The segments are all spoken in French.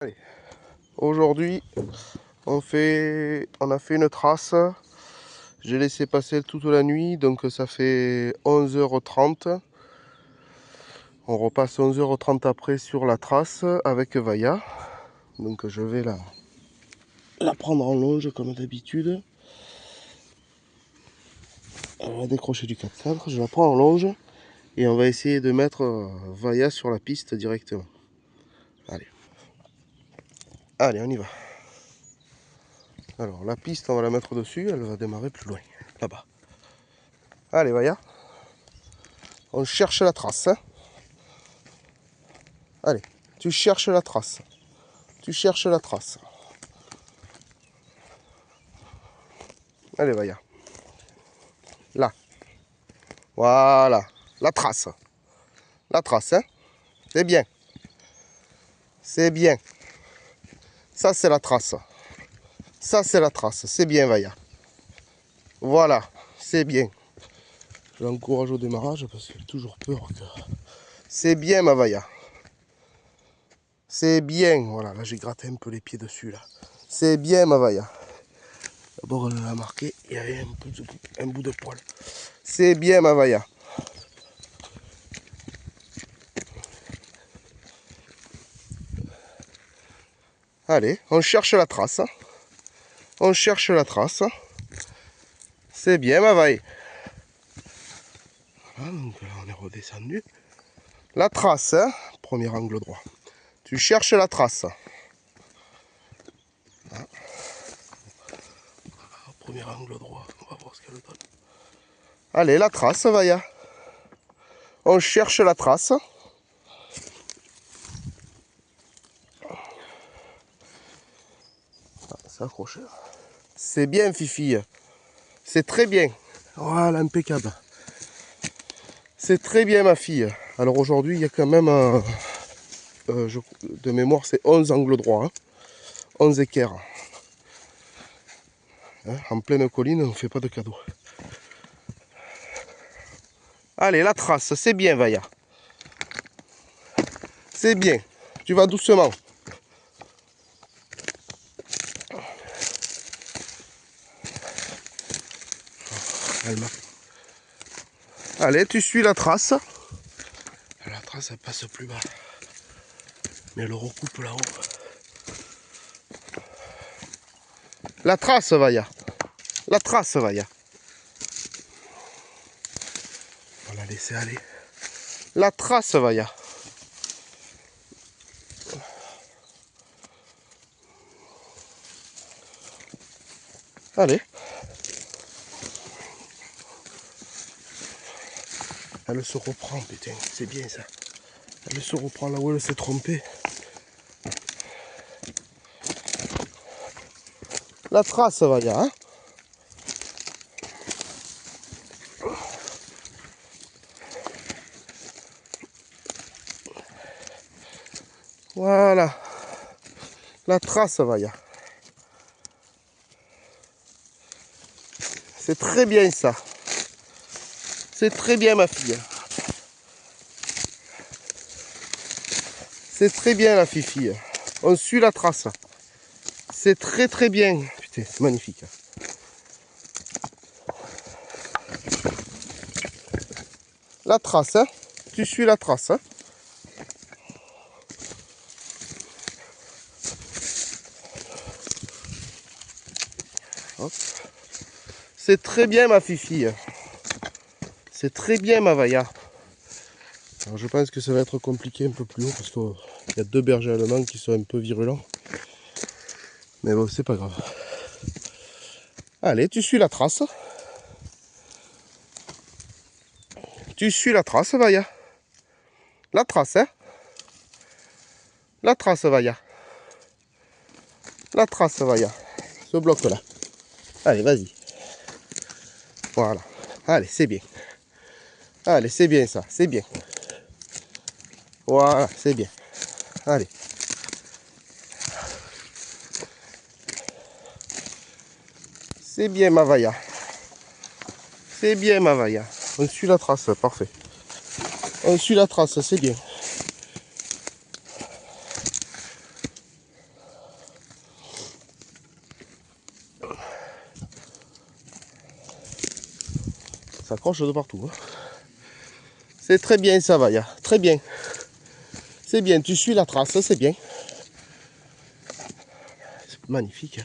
Allez. Aujourd'hui, on a fait une trace. J'ai laissé passer toute la nuit, donc ça fait 11h30. On repasse 11h30 après sur la trace avec Vaya. Donc je vais la prendre en longe comme d'habitude. Elle va décrocher du 4x4, je la prends en longe et on va essayer de mettre Vaya sur la piste directement. Allez. Allez, on y va. Alors la piste, on va la mettre dessus, elle va démarrer plus loin, là-bas. Allez, Vaya. On cherche la trace. Hein. Allez, tu cherches la trace. Tu cherches la trace. Allez, Vaya. Là. Voilà. La trace. La trace, hein. C'est bien. C'est bien. Ça, c'est la trace. Ça, c'est la trace. C'est bien, Vaya. Voilà. C'est bien. Je l'encourage au démarrage parce qu'il a toujours peur que... C'est bien, ma Vaya. C'est bien. Voilà, là, j'ai gratté un peu les pieds dessus, là. C'est bien, ma Vaya. D'abord, elle l'a marqué. Il y avait un bout de poil. C'est bien, ma Vaya. Allez, on cherche la trace. On cherche la trace. C'est bien, ma Vaya. Voilà, donc là, on est redescendu. La trace, hein, premier angle droit. Tu cherches la trace. Voilà. Premier angle droit, on va voir ce qu'elle donne. Allez, la trace, Vaya. On cherche la trace. C'est accroché. C'est bien, Fifi. C'est très bien. Voilà, impeccable. C'est très bien, ma fille. Alors aujourd'hui, il y a quand même, de mémoire, c'est 11 angles droits. Hein. 11 équerres. Hein, en pleine colline, on ne fait pas de cadeaux. Allez, la trace, c'est bien, Vaya. C'est bien. Tu vas doucement. Allez, tu suis la trace. La trace, elle passe plus bas. Mais elle recoupe là-haut. La trace, Vaya. La trace, Vaya. On va la laisser aller. La trace, Vaya. Allez. Elle se reprend, putain. C'est bien ça. Elle se reprend là où elle s'est trompée. La trace, Vaya. Hein. Voilà. La trace, Vaya. C'est très bien ça. C'est très bien, ma fille. C'est très bien, la fifi. On suit la trace. C'est très très bien. Putain, c'est magnifique. La trace, hein. Tu suis la trace. Hein. C'est très bien, ma fifi. C'est très bien, ma Vaya. Alors, je pense que ça va être compliqué un peu plus haut parce qu'il y a deux bergers allemands qui sont un peu virulents. Mais bon, c'est pas grave. Allez, tu suis la trace. Tu suis la trace, Vaya. La trace, hein. La trace, Vaya. La trace, Vaya. Ce bloc-là. Allez, vas-y. Voilà. Allez, c'est bien. Allez, c'est bien ça. C'est bien. Voilà, c'est bien. Allez. C'est bien, ma Vaya. C'est bien, ma Vaya. On suit la trace, parfait. On suit la trace, c'est bien. s'accroche de partout. Hein. C'est très bien ça, Vaya. Très bien. C'est bien, tu suis la trace, c'est bien. C'est magnifique.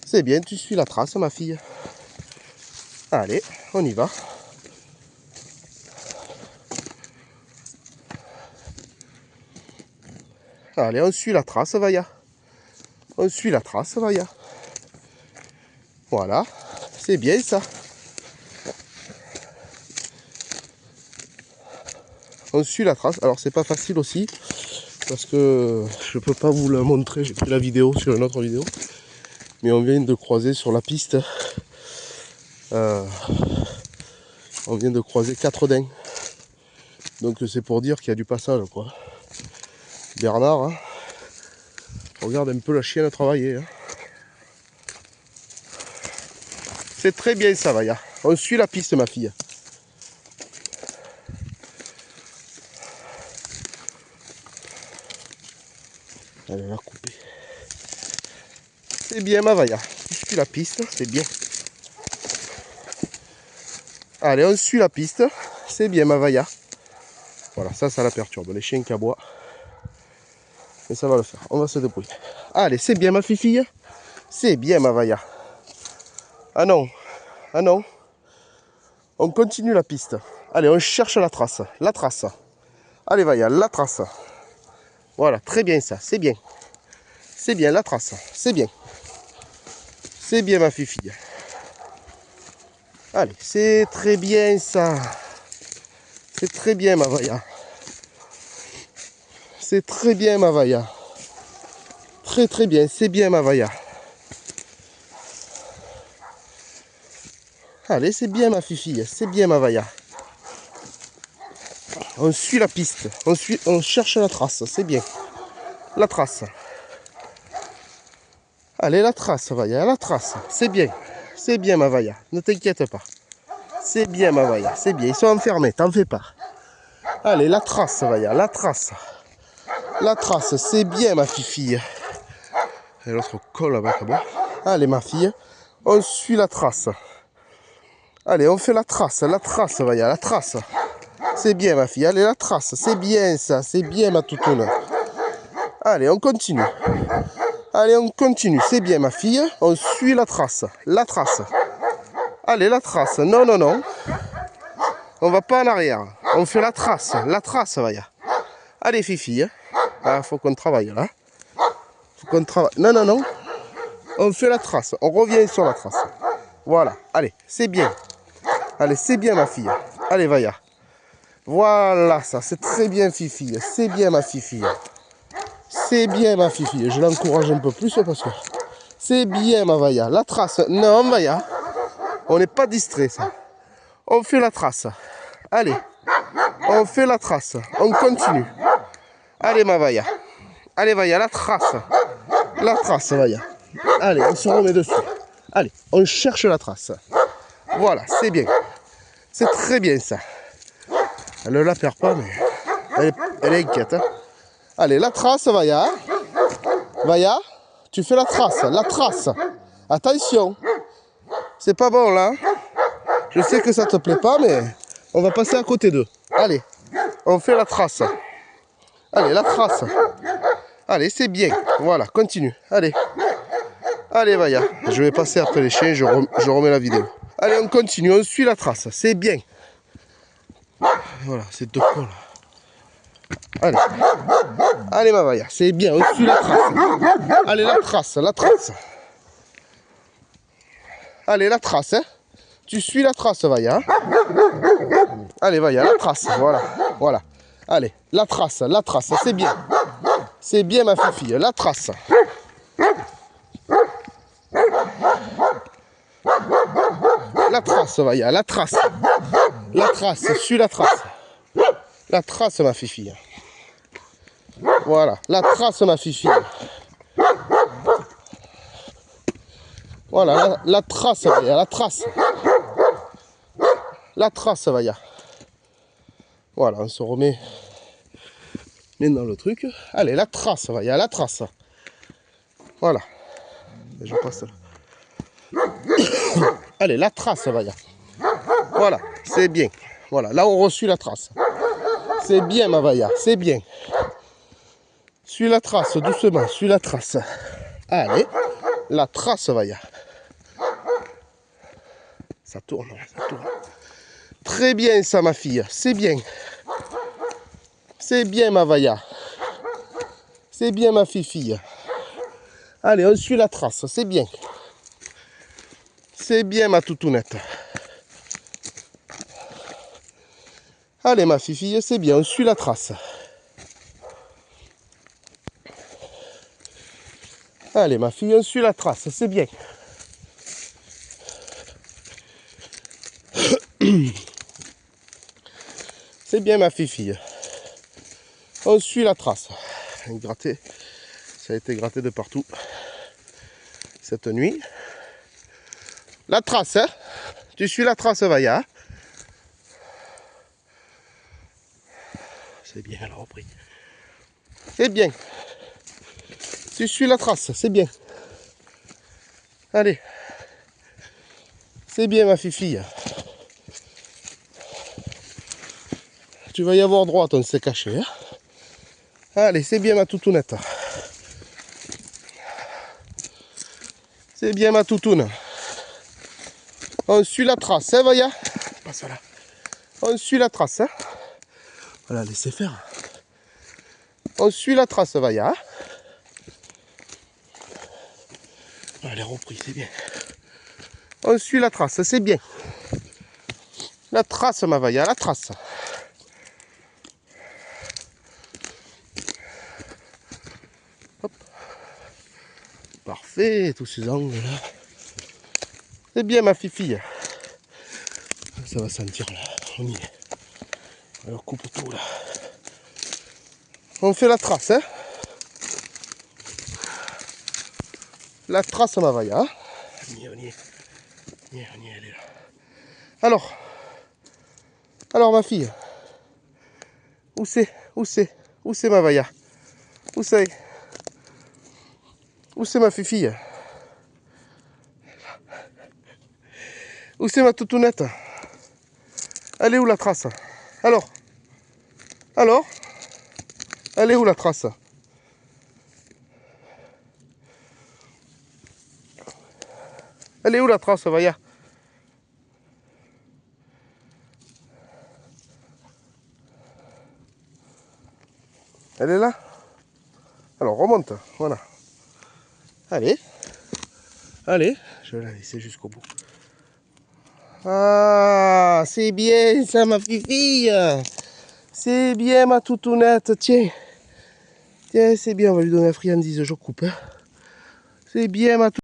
C'est bien, tu suis la trace, ma fille. Allez, on y va. Allez, on suit la trace, Vaya. On suit la trace, Vaya. Voilà, c'est bien ça. On suit la trace. Alors, c'est pas facile aussi. Parce que je peux pas vous le montrer. J'ai pris la vidéo sur une autre vidéo. Mais on vient de croiser sur la piste. On vient de croiser 4 daims. Donc, c'est pour dire qu'il y a du passage, quoi. Bernard, hein, regarde un peu la chienne travailler. Hein. C'est très bien ça, Vaya. On suit la piste, ma fille. Elle va couper. C'est bien, ma Vaya. Tu suis la piste, c'est bien. Allez, on suit la piste. C'est bien, ma Vaya. Voilà, ça la perturbe. Les chiens qui aboient. Mais ça va le faire. On va se débrouiller. Allez, c'est bien, ma fille. C'est bien, ma Vaya. Ah non. Ah non. On continue la piste. Allez, on cherche la trace. La trace. Allez, Vaya, la trace. Voilà, très bien ça. C'est bien. C'est bien, la trace. C'est bien. C'est bien, ma fille. Allez, c'est très bien ça. C'est très bien, ma Vaya. C'est très bien, ma Vaya. Très très bien, c'est bien, ma Vaya. Allez, c'est bien, ma fille. C'est bien, ma Vaya. On suit la piste. On cherche la trace. C'est bien. La trace. Allez, la trace, Vaya. La trace. C'est bien. C'est bien, ma Vaya. Ne t'inquiète pas. C'est bien, ma Vaya. C'est bien. Ils sont enfermés. T'en fais pas. Allez, la trace, Vaya. La trace. La trace. C'est bien, ma fille. Et l'autre colle avec moi. Allez, ma fille. On suit la trace. Allez, on fait la trace. La trace, Vaya. La trace. C'est bien, ma fille. Allez, la trace. C'est bien, ça. C'est bien, ma toutoune. Allez, on continue. Allez, on continue. C'est bien, ma fille. On suit la trace. La trace. Allez, la trace. Non, non, non. On va pas en arrière. On fait la trace. La trace, Vaya. Allez, Fifi. Ah, faut qu'on travaille, là. Faut qu'on travaille. Non, non, non. On fait la trace. On revient sur la trace. Voilà. Allez, c'est bien. Allez, c'est bien, ma fille. Allez, Vaya. Voilà, ça. C'est très bien, Fifi. C'est bien, ma Fifi. C'est bien, ma Fifi. Je l'encourage un peu plus parce que c'est bien, ma Vaya. La trace. Non, Vaya. On n'est pas distrait, ça. On fait la trace. Allez. On fait la trace. On continue. Allez, ma Vaya. Allez, Vaya, la trace. La trace, Vaya. Allez, on se remet dessus. Allez, on cherche la trace. Voilà, c'est bien. C'est très bien, ça. Elle ne la perd pas, mais elle est inquiète. Hein. Allez, la trace, Vaya. Vaya, tu fais la trace. La trace. Attention. C'est pas bon, là. Je sais que ça te plaît pas, mais on va passer à côté d'eux. Allez, on fait la trace. Allez, la trace. Allez, c'est bien. Voilà, continue. Allez. Allez, Vaya. Je vais passer après les chiens, je remets la vidéo. Allez, on continue, on suit la trace. C'est bien. Voilà, c'est deux cols. Allez. Allez, ma Vaya. C'est bien, on suit la trace. Allez, la trace, la trace. Allez, la trace, hein. Tu suis la trace, Vaya. Allez, Vaya, la trace. Voilà, voilà. Allez, la trace, c'est bien. C'est bien, ma fille, la trace. La trace, Vaya, la trace. La trace, suis la trace. La trace, ma fille. Voilà, la trace, ma fille. Voilà, la trace, Vaya, la trace. La trace, Vaya. Voilà, on se remet maintenant le truc. Allez, la trace, Vaya, la trace. Voilà. Je passe là. Allez, la trace, Vaya. Voilà, c'est bien. Voilà, là on reçut la trace. C'est bien, ma Vaya, c'est bien. Suis la trace, doucement, suis la trace. Allez, la trace, Vaya. Ça tourne, ça tourne. Très bien, ça, ma fille, c'est bien. C'est bien, ma Vaya. C'est bien, ma fille. Allez, on suit la trace, c'est bien. C'est bien, ma toutounette. Allez, ma fille, c'est bien, on suit la trace. Allez, ma fille, on suit la trace, c'est bien. C'est bien, ma fille. On suit la trace. Gratté. Ça a été gratté de partout cette nuit. La trace, hein? Tu suis la trace, Vaya. C'est bien, elle a repris. C'est bien. Tu suis la trace, c'est bien. Allez. C'est bien, ma fille. Tu vas y avoir droit, on s'est caché. Hein? Allez, c'est bien, ma toutounette. C'est bien, ma toutoune. On suit la trace, hein, Vaya? Passe là. On suit la trace, hein? Voilà, laissez faire. On suit la trace, Vaya. Elle est reprise, c'est bien. On suit la trace, c'est bien. La trace, ma Vaya, la trace. Hop. Parfait, tous ces angles-là. C'est bien, ma fille. Ça va sentir là. On y est. Alors, coupe tout là. On fait la trace, hein? La trace, ma Vaya. On y est, on y est. On y est, elle est là. Alors, ma fille. Où c'est? Où c'est? Où c'est, ma Vaya? Où c'est? Où c'est, ma fille? Où c'est, ma toutounette? Elle est où, la trace? Alors? Elle est où, la trace? Elle est où, la trace, Vaya? Elle est là? Alors, remonte, voilà. Allez. Allez, je vais la laisser jusqu'au bout. Ah, c'est bien ça, ma fille. C'est bien, ma toutounette. Tiens. Tiens, c'est bien, on va lui donner la friandise, je coupe. Hein. C'est bien, ma toutounette.